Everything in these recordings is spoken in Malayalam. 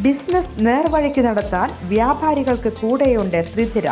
ബിസിനസ് നേർവഴിക്ക് നടത്താൻ വ്യാപാരികൾക്ക് കൂടെയുണ്ട് ശ്രീധര.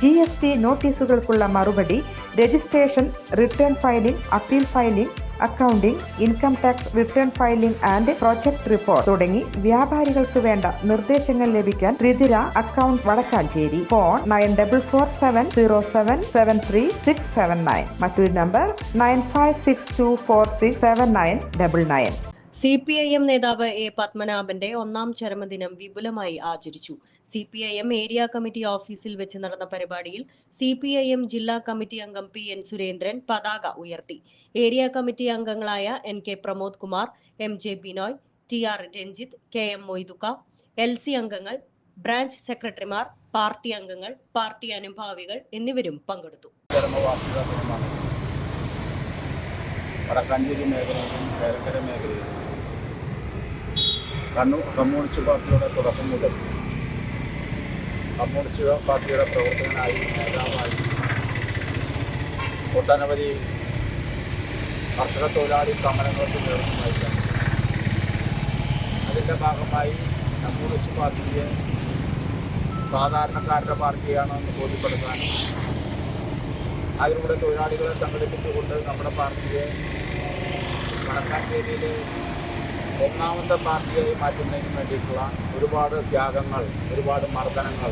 GST നോട്ടീസുകൾക്കുള്ള മറുപടി, registration, return filing, appeal filing, accounting, income tax return filing and project report തുടങ്ങി വ്യാപാരികൾക്ക് വേണ്ട നിർദ്ദേശങ്ങൾ ലഭിക്കാൻ ശ്രീധര അക്കൗണ്ട് വടക്കാഞ്ചേരി. ഫോൺ 9447077369. മറ്റൊരു നമ്പർ 9562467999. CPIM നേതാവ് A. പത്മനാഭന്റെ ഒന്നാം ചരമദിനം വിപുലമായി ആചരിച്ചു. CPIM ഏരിയ കമ്മിറ്റി ഓഫീസിൽ വെച്ച് നടന്ന പരിപാടിയിൽ CPIM ജില്ലാ കമ്മിറ്റി അംഗം PN സുരേന്ദ്രൻ പതാക ഉയർത്തി. ഏരിയ കമ്മിറ്റി അംഗങ്ങളായ NK Pramod Kumar, MJ Binoy, TR Ranjith, KM മൊയ്തുക്ക, LC അംഗങ്ങൾ, ബ്രാഞ്ച് സെക്രട്ടറിമാർ, പാർട്ടി അംഗങ്ങൾ, പാർട്ടി അനുഭാവികൾ എന്നിവരും പങ്കെടുത്തു. വടക്കാഞ്ചേരി മേഖലയിലും ചേലക്കര മേഖലയിലും കമ്മ്യൂണിസ്റ്റ് പാർട്ടിയുടെ തുടക്കം മുതൽ കമ്മ്യൂണിസ്റ്റ് പാർട്ടിയുടെ പ്രവർത്തകനായി, നേതാവായി, ഒട്ടനവധി കർഷക തൊഴിലാളി സമരങ്ങൾക്ക് നേതൃത്വം നയിക്കാൻ അതിൻ്റെ ഭാഗമായി കമ്മ്യൂണിസ്റ്റ് പാർട്ടിയെ സാധാരണക്കാരുടെ പാർട്ടിയാണെന്ന് ബോധ്യപ്പെടുത്താനും അതിലൂടെ തൊഴിലാളികളെ സംഘടിപ്പിച്ചുകൊണ്ട് നമ്മുടെ പാർട്ടിയെ വടക്കാഞ്ചേരിയിലെ ഒന്നാമത്തെ പാർട്ടിയായി മാറ്റുന്നതിന് വേണ്ടിയിട്ടുള്ള ഒരുപാട് ത്യാഗങ്ങൾ, ഒരുപാട് മർദ്ദനങ്ങൾ,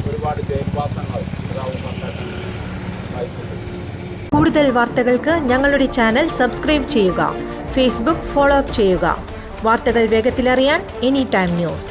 ഒരുപാട് ജയിൽവാസങ്ങൾ നയിച്ചിട്ടുണ്ട്. കൂടുതൽ വാർത്തകൾക്ക് ഞങ്ങളുടെ ചാനൽ സബ്സ്ക്രൈബ് ചെയ്യുക. ഫേസ്ബുക്ക് ഫോളോ അപ്പ് ചെയ്യുക. വാർത്തകൾ വേഗത്തിലറിയാൻ Anytime News.